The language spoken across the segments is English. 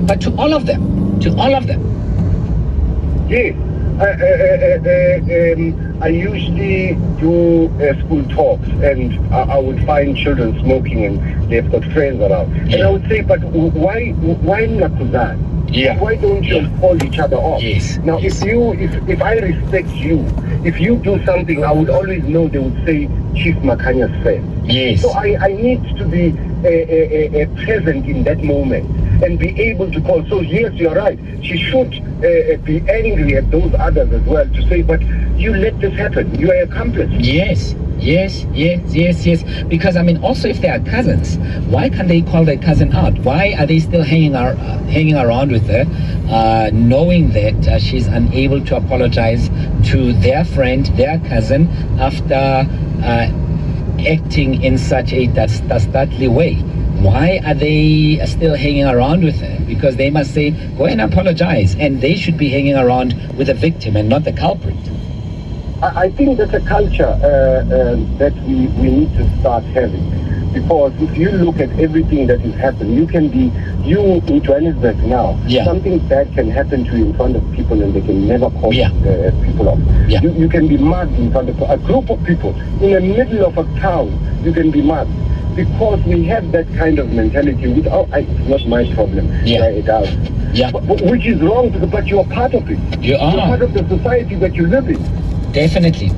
but to all of them. Yes. I usually do school talks, and I would find children smoking, and they've got friends around. And I would say, but why Nakuzan? Yeah. Why don't you call each other off? Yes. Now, if I respect you, if you do something, I would always know they would say Chief Makanya's friend. Yes. So I need to be present in that moment and be able to call. So yes, you're right. She should be angry at those others as well to say, but you let this happen. You are accomplice. Yes. Because I mean, also if they are cousins, why can't they call their cousin out? Why are they still hanging around with her, knowing that she's unable to apologize to their friend, their cousin, after acting in such a dastardly way? Why are they still hanging around with her? Because they must say, go and apologize, and they should be hanging around with the victim and not the culprit. I think that's a culture that we need to start having. Because if you look at everything that has happened, you in Johannesburg now, something bad can happen to you in front of people and they can never call people off. Yeah. You can be mugged in front of a group of people. In the middle of a town, you can be mugged. Because we have that kind of mentality with, it's not my problem. It does. Yeah. Which is wrong, but you are part of it. You are. You're part of the society that you live in. Definitely.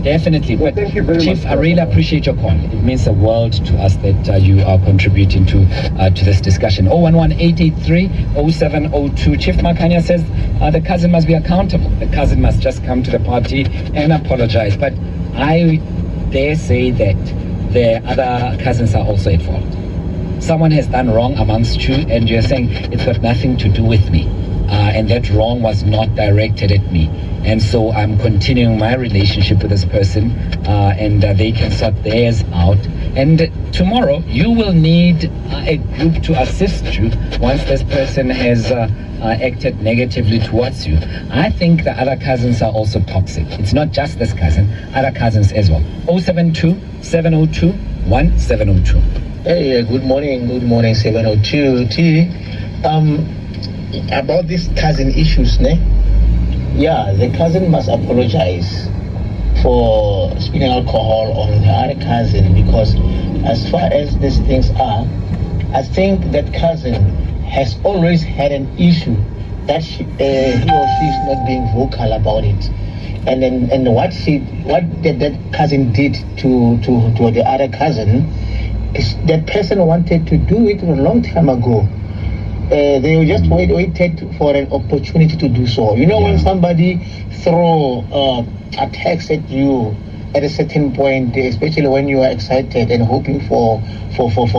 Well, thank you very Chief, much. I really appreciate your call. It means the world to us that you are contributing to this discussion. 011-883-0702. Chief Makanya says the cousin must be accountable. The cousin must just come to the party and apologize. But I dare say that the other cousins are also at fault. Someone has done wrong amongst you, and you're saying it's got nothing to do with me. And that wrong was not directed at me. And so I'm continuing my relationship with this person, and they can sort theirs out. And tomorrow, you will need a group to assist you once this person has acted negatively towards you. I think the other cousins are also toxic. It's not just this cousin, other cousins as well. 072-702-1702. Hey, good morning, 702. About these cousin issues, the cousin must apologize for spilling alcohol on the other cousin, because as far as these things are, I think that cousin has always had an issue that he or she is not being vocal about it. And what that cousin did to the other cousin is that person wanted to do it a long time ago. They just waited for an opportunity to do so. When somebody throw attacks at you at a certain point, especially when you are excited and hoping for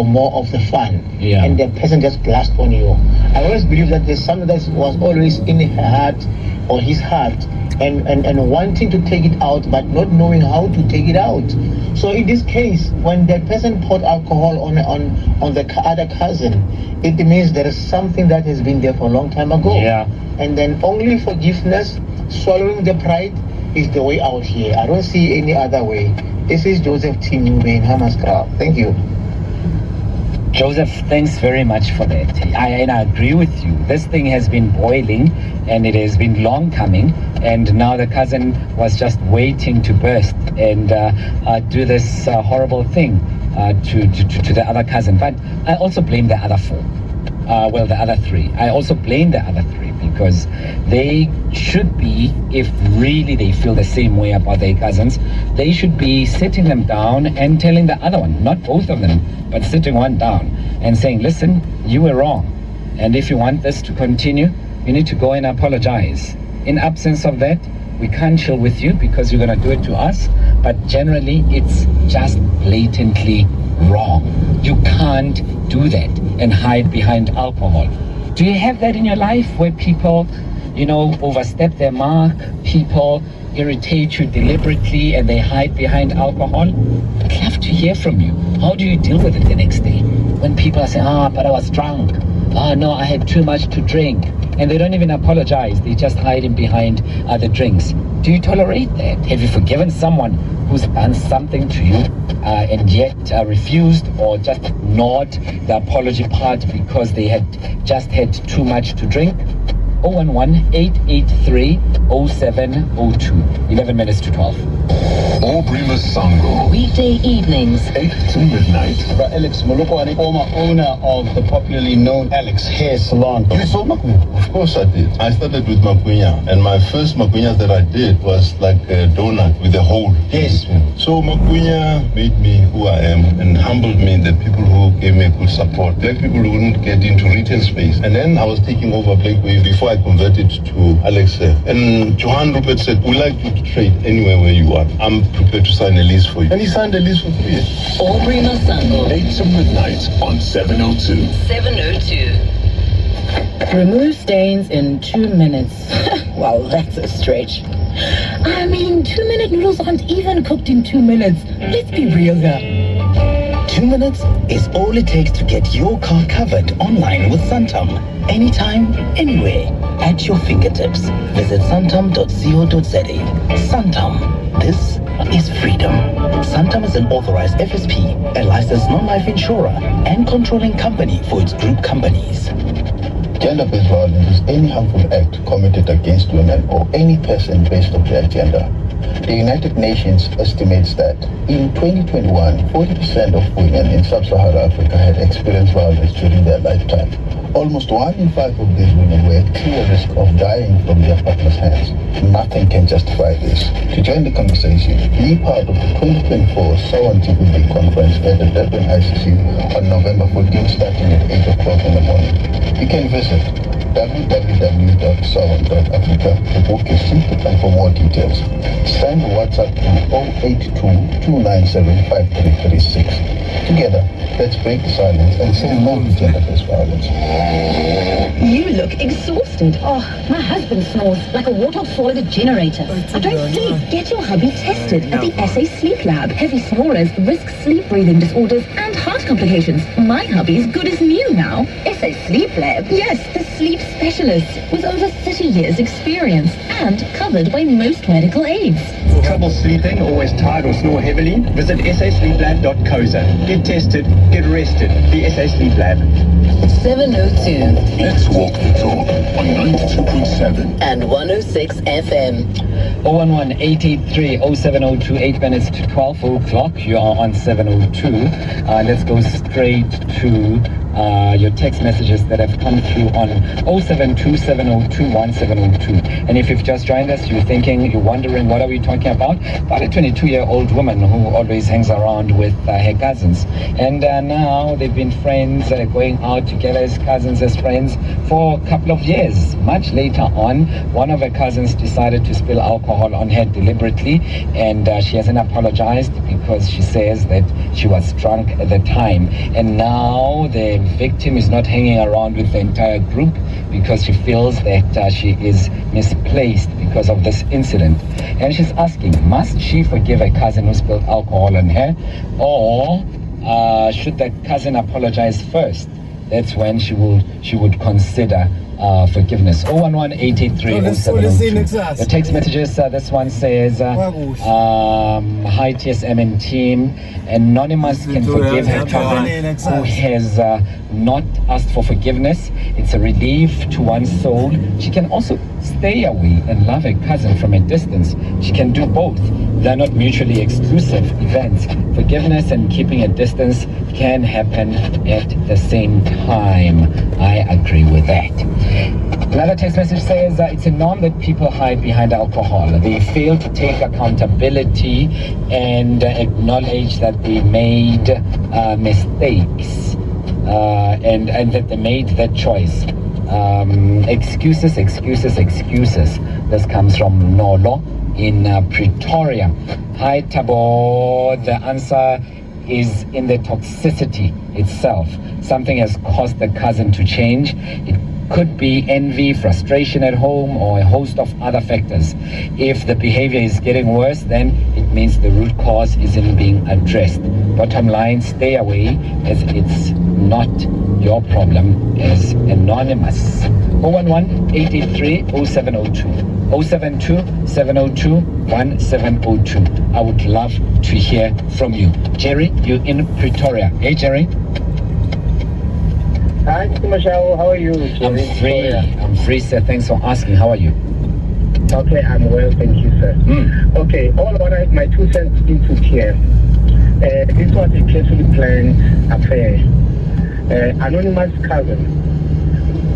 more of the fun, and the person just blasts on you. I always believe that there's something that was always in her heart or his heart, and wanting to take it out but not knowing how to take it out. So in this case, when that person poured alcohol on the other cousin, it means there is something that has been there for a long time ago. And then only forgiveness, swallowing the pride, is the way out here. I don't see any other way. This is Joseph Tinubu in Hammanskraal. Thank you. Joseph, thanks very much for that. I agree with you. This thing has been boiling, and it has been long coming, and now the cousin was just waiting to burst and do this horrible thing to the other cousin. But I also blame the other four. The other three. I also blame the other three, because they should be, if really they feel the same way about their cousins, they should be sitting them down and telling the other one, not both of them, but sitting one down and saying, listen, you were wrong. And if you want this to continue, you need to go and apologize. In absence of that, we can't chill with you because you're going to do it to us. But generally, it's just blatantly wrong. You can't do that and hide behind alcohol. Do you have that in your life where people, overstep their mark, people irritate you deliberately and they hide behind alcohol? I'd love to hear from you. How do you deal with it the next day? When people are saying, but I was drunk. No, I had too much to drink. and they don't even apologize. They just hiding behind other drinks. Do you tolerate that? Have you forgiven someone who's done something to you and yet refused or just ignored the apology part because they had just had too much to drink? 011-883-0702. 11 minutes to 12. Aubrey Masango. Weekday evenings, 8 to midnight. Alex Molokwane, former owner of the popularly known Alex Hair Salon. You saw Makunya? Of course I did. I started with Makunya, and my first Makunyas that I did was like a donut with a hole. Yes. So Makunya made me who I am and humbled me, the people who gave me good support. Black people who wouldn't get into retail space. And then I was taking over Black Wave before I converted to Alex Hair. And Johan Rupert said, we'd like you to trade anywhere where you are. I'm prepared to sign a lease for you. And he signed a lease for 3 years. Aubrey Masango, 8 to midnight on 702. 702. Remove stains in 2 minutes. Well, that's a stretch. I mean, 2-minute noodles aren't even cooked in 2 minutes. Let's be real here. 2 minutes is all it takes to get your car covered online with Sandton. Anytime, anywhere, at your fingertips. Visit santam.co.za. Sandton. This is freedom. Sandton is an authorized FSP, a licensed non-life insurer, and controlling company for its group companies. Gender-based violence is any harmful act committed against women or any person based on their gender. The United Nations estimates that in 2021, 40% of women in sub-Saharan Africa had experienced violence during their lifetime. Almost 1 in 5 of these women were at clear risk of dying from their partner's hands. Nothing can justify this. To join the conversation, be part of the 2024 Sawan TPB conference at the Durban ICC on November 14, starting at 8 o'clock in the morning. You can visit www.sawan.africa to book your seat and for more details. Send WhatsApp to 082-297-5336. Together, let's break the silence and say no to gender-based violence. You look exhausted. Oh, my husband snores like a warthog swallowed a generator. I don't sleep. Get your hubby tested at the SA Sleep Lab. Heavy snorers risk sleep breathing disorders and heart complications. My hubby is good as new now. SA Sleep Lab? Yes, the sleep specialist with over 30 years experience and covered by most medical aids. Trouble sleeping, always tired or snore heavily? Visit sasleeplab.co.za. Get tested, get rested. The SA Sleep Lab. 702 Let's walk the talk on 92.7 and 106 FM. 011-883-0702, 8 minutes to 12 o'clock. You are on 702. Let's go straight to your text messages that have come through on 072-702-1702. And if you've just joined us, you're wondering, what are we talking about? About a 22-year-old woman who always hangs around with her cousins. And now they've been friends, going out together as cousins, as friends for a couple of years. Much later on, one of her cousins decided to spill alcohol on her deliberately, and she hasn't apologized because she says that she was drunk at the time. And now the victim is not hanging around with the entire group because she feels that she is misplaced because of this incident. And she's asking, must she forgive a cousin who spilled alcohol on her, or should the cousin apologize first? That's when she would consider forgiveness. 011-883-0702. The text messages, this one says, hi TSM and team. Anonymous can forgive her cousin who has not asked for forgiveness. It's a relief to one's soul. She can also stay away and love her cousin from a distance. She can do both. They're not mutually exclusive events. Forgiveness and keeping a distance can happen at the same time. I agree with that. Another text message says, it's a norm that people hide behind alcohol. They fail to take accountability and acknowledge that they made mistakes and that they made that choice. Excuses. This comes from Nolo in Pretoria. Hi Tabo, the answer is in the toxicity itself. Something has caused the cousin to change. It Could be envy, frustration at home, or a host of other factors. If the behavior is getting worse, then it means the root cause isn't being addressed. Bottom line, stay away, as it's not your problem as anonymous. 011-883-0702. 072-702-1702. I would love to hear from you. Jerry, you're in Pretoria. Hey, Jerry. Hi, Mr. Mashao. How are you? I'm free. I'm free, sir. Thanks for asking. How are you? Okay, I'm well, thank you, sir. Okay, all what I my 2 cents input here. This was a carefully planned affair. Anonymous cousin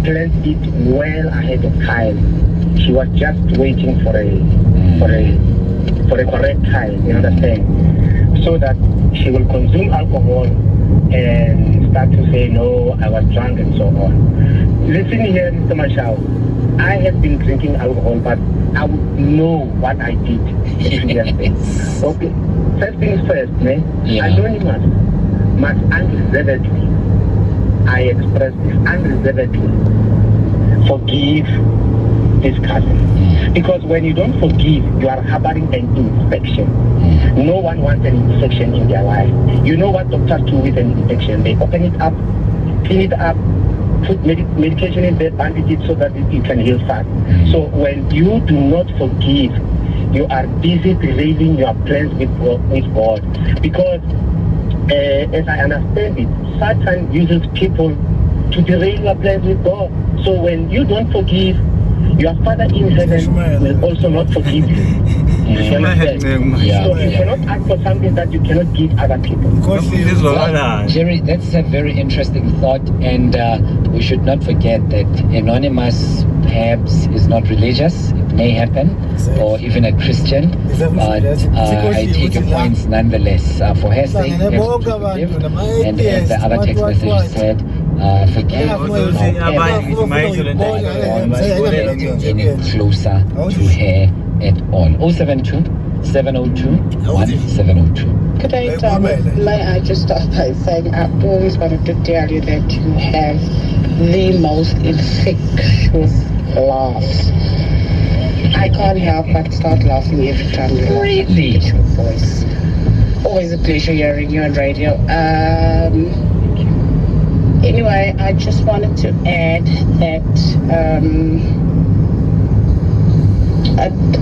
planned it well ahead of time. She was just waiting for a correct time, you understand? So that she will consume alcohol and start to say, no, I was drunk and so on. Listen here, Mr. Mashao. I have been drinking alcohol, but I would know what I did the previous day. Okay, first things first, man. Yeah. Anonymous must unreservedly, I express this unreservedly, forgive this cousin. Because when you don't forgive, you are harboring an infection. No one wants an infection in their life. You know what doctors do with an infection? They open it up, clean it up, put medication in there, bandage it so that it can heal fast. So when you do not forgive, you are busy derailing your plans with God. Because as I understand it, Satan uses people to derail your plans with God. So when you don't forgive, your Father in heaven will also not forgive you. So you cannot ask for something that you cannot give other people. Well, Jerry, that's a very interesting thought, and we should not forget that anonymous perhaps is not religious. It may happen, or even a Christian, but I take your points nonetheless. For her sake, we have to forgive, and as the other text message said, forgive any closer to her at all. 072-702-1702. Good day, Tom. May I just start by saying I always wanted to tell you that you have the most infectious laugh. I can't help but start laughing every time you Really? laugh. Your voice. Always a pleasure hearing you on radio. Anyway, I just wanted to add that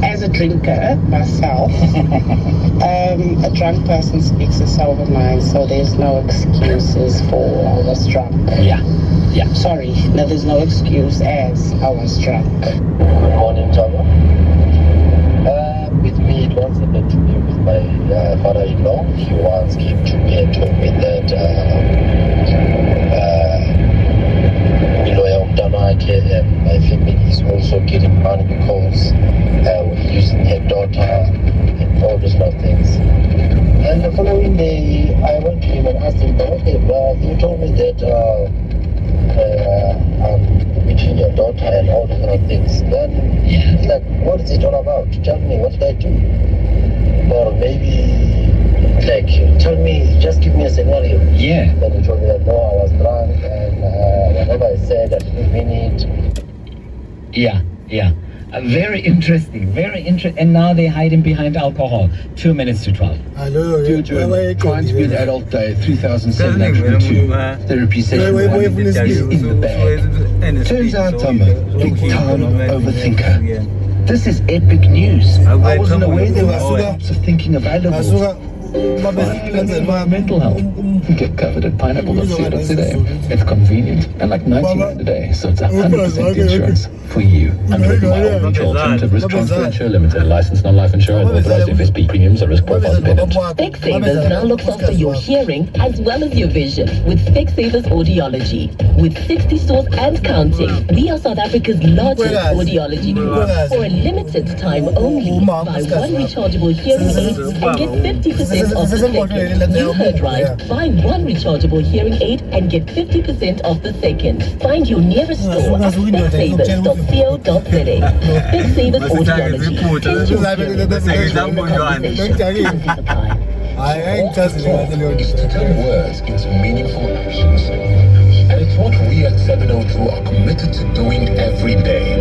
as a drinker myself, a drunk person speaks a sober mind, so there's no excuses for I was drunk. Yeah. Sorry, no, there's no excuse as I was drunk. Good morning, Tama. With me, it once happened to me with my father-in-law. He once came to me and told me that my family is also getting money because we're using her daughter and all those kind of things. And the following day, I went to him and asked him, okay, well, you told me that I'm between your daughter and all those kind of things. Then it's like, what is it all about? Tell me, what did I do? Or maybe, like, tell me, just give me a scenario. Yeah. Then he told me that, no, I was drunk and whatever I said, I didn't mean it. Yeah. Very interesting, and now they're hiding behind alcohol. 2 minutes to 12. Trying to be an adult day, 3,702 therapy session is in the bag. Turns out I'm a big time overthinker. This is epic news. I wasn't aware there were other types of thinking available. Environmental health. Get covered at pineapple.co.za. It's convenient and like 99 a day, so it's 100% insurance for you. Underwritten by Old Mutual Alternative Risk Transfer Insurance Limited, licensed non-life insurer, authorized FSP. Premiums are risk profile dependent. Specsavers now looks after your hearing as well as your vision with Specsavers Audiology. With 60 stores and counting, we are South Africa's largest audiology group. For a limited time only, buy one rechargeable hearing aid and get 50% off the second. You heard right. Buy one rechargeable hearing aid and get 50% off the second. Find your nearest store at specsavers.co.za. Specsavers Audiology. Test your hearing. I ain't just words into meaningful actions. what we at 702 are committed to doing every day.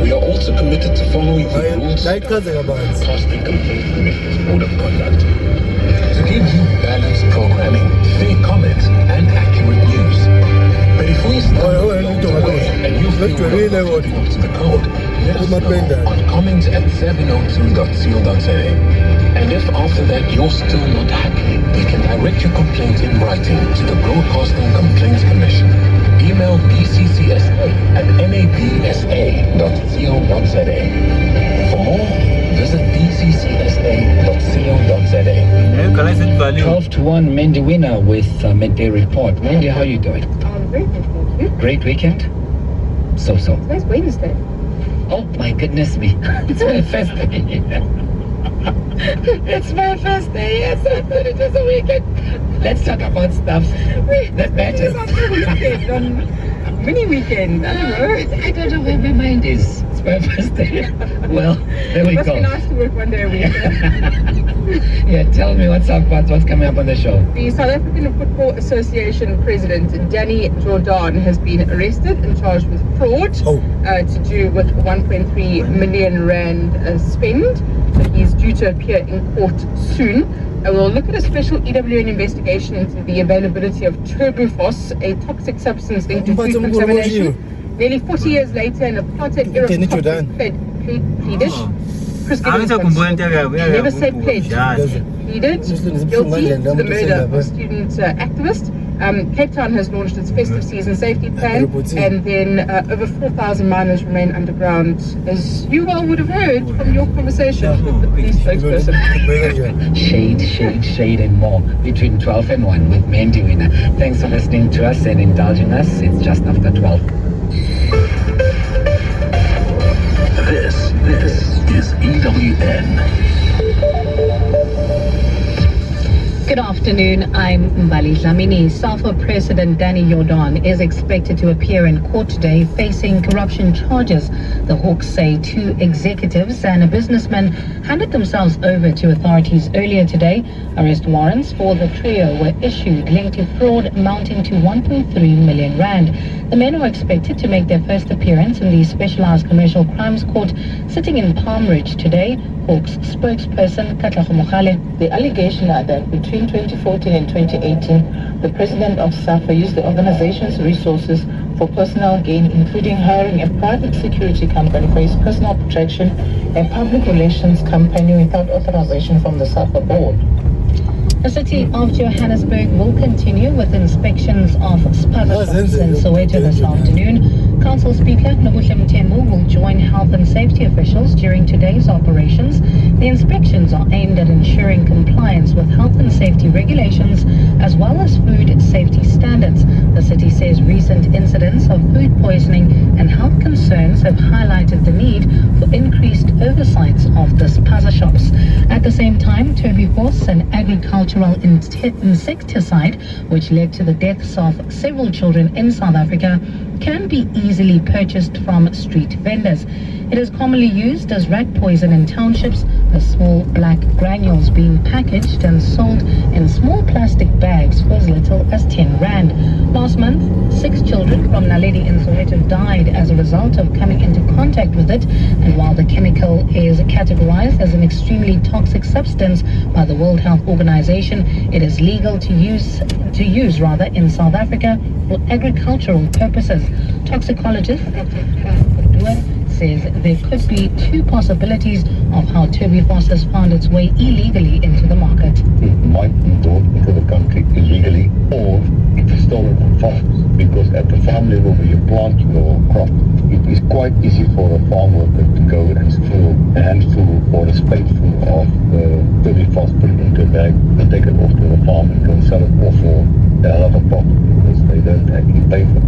We are also committed to following the rules of the Broadcasting Complaints Commission's Code of Conduct to give you balanced programming, fair comments, and accurate news. But if we start and you feel we're not living up to the code, let us know on comments@702.co.za. And if after that you're still not happy, you can direct your complaint in writing to the Broadcasting Complaints Commission. Email bccsa@nabsa.co.za. For more, visit bccsa.co.za. 12 to 1, Mandy winner with Midday Report. Mandy, how are you doing? Great, thank you. Great weekend? So. Today's Wednesday. Oh my goodness me. It's my first day. It's my first day. Yes, I thought it was a weekend. Let's talk about stuff that matters. Mini weekend. I don't know where my mind is. It's my first day. Well, there we go. It must be nice to work one day a week. Yeah, tell me what's coming up on the show. The South African Football Association president, Danny Jordan, has been arrested and charged with fraud to do with 1.3 million rand spend. He's due to appear in court soon. We'll look at a special EWN investigation into the availability of turbofos, a toxic substance linked to food contamination. Nearly 40 years later, in a plotted era pleaded. Chris never say pledged. Pleaded guilty to the murder of a student activist. Cape Town has launched its festive season safety plan, and then over 4,000 miners remain underground, as you all would have heard from your conversation with the police spokesperson. Shade and more between 12 and 1 with Mandy Winner. Thanks for listening to us and indulging us. It's just after 12. This is EWN. Good afternoon, I'm Mbali Dlamini. SAFA President Danny Jordan is expected to appear in court today facing corruption charges. The Hawks say 2 executives and a businessman handed themselves over to authorities earlier today. Arrest warrants for the trio were issued linked to fraud amounting to 1.3 million rand. The men are expected to make their first appearance in the Specialized Commercial Crimes Court sitting in Palm Ridge today. Hawks spokesperson Katlego Mogale. The allegation are that between 2014 and 2018, the president of SAFA used the organization's resources for personal gain, including hiring a private security company for his personal protection, a public relations company without authorization from the SAFA board. The city of Johannesburg will continue with inspections of spaza shops in Soweto this afternoon. Council Speaker Nobuhle Mthembu will join health and safety officials during today's operations. The inspections are aimed at ensuring compliance with health and safety regulations as well as food safety standards. The city says recent incidents of food poisoning and health concerns have highlighted the need for increased oversight of the spaza shops. At the same time, turbofos, an agricultural insecticide which led to the deaths of several children in South Africa, can be easily purchased from street vendors. It is commonly used as rat poison in townships, the small black granules being packaged and sold in small plastic bags for as little as 10 rand. Last month, 6 children from Naledi in Soweto died as a result of coming into contact with it, and while the chemical is categorized as an extremely toxic substance by the World Health Organization, it is legal to use in South Africa for agricultural purposes. Toxicologist says there could be 2 possibilities of how turbofos has found its way illegally into the market. It might be brought into the country illegally, or it is stolen on farms, because at the farm level where you plant your crop, it is quite easy for a farm worker to go and steal a handful or a spadeful of turbofos, put it into a bag, and take it off to the farm and go and sell it off for a hell of a profit, because they don't actually pay for it.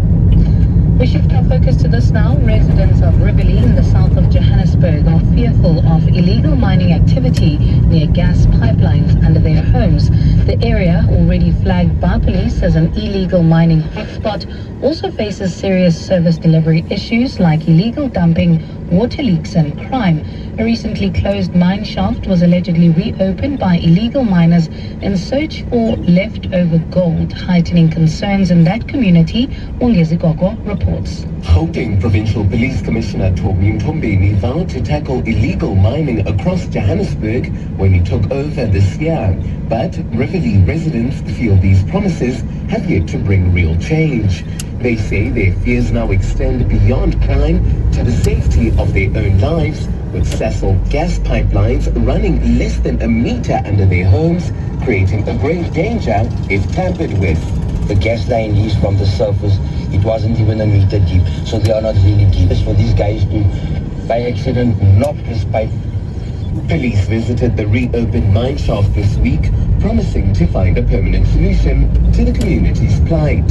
We shift our focus to this now. Residents of Ribili in the south of Johannesburg are fearful people of illegal mining activity near gas pipelines under their homes. The area, already flagged by police as an illegal mining hotspot, also faces serious service delivery issues like illegal dumping, water leaks and crime. A recently closed mine shaft was allegedly reopened by illegal miners in search for leftover gold, heightening concerns in that community. Gogo reports. Gauteng Provincial Police Commissioner Toby Mtombeni vowed to tackle illegal mining across Johannesburg when he took over this year. But Riverlea residents feel these promises have yet to bring real change. They say their fears now extend beyond crime to the safety of their own lives, with Sasol gas pipelines running less than a meter under their homes, creating a grave danger if tampered with. The gas line is from the surface. It wasn't even a meter deep, so they are not really deep. It's for these guys to, by accident, knock this pipe. Police visited the reopened mine shaft this week, promising to find a permanent solution to the community's plight.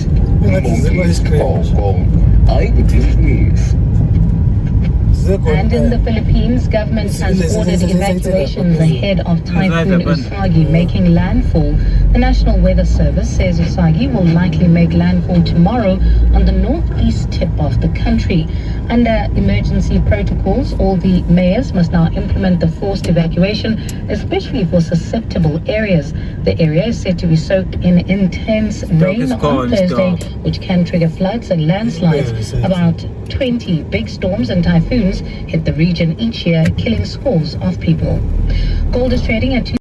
Eyewitness News. And in the Philippines, government has ordered evacuations ahead of Typhoon Usagi making landfall. The National Weather Service says Usagi will likely make landfall tomorrow on the northeast tip of the country. Under emergency protocols, all the mayors must now implement the forced evacuation, especially for susceptible areas. The area is said to be soaked in intense rain on Thursday, which can trigger floods and landslides. About 20 big storms and typhoons hit the region each year, killing scores of people. Gold is trading at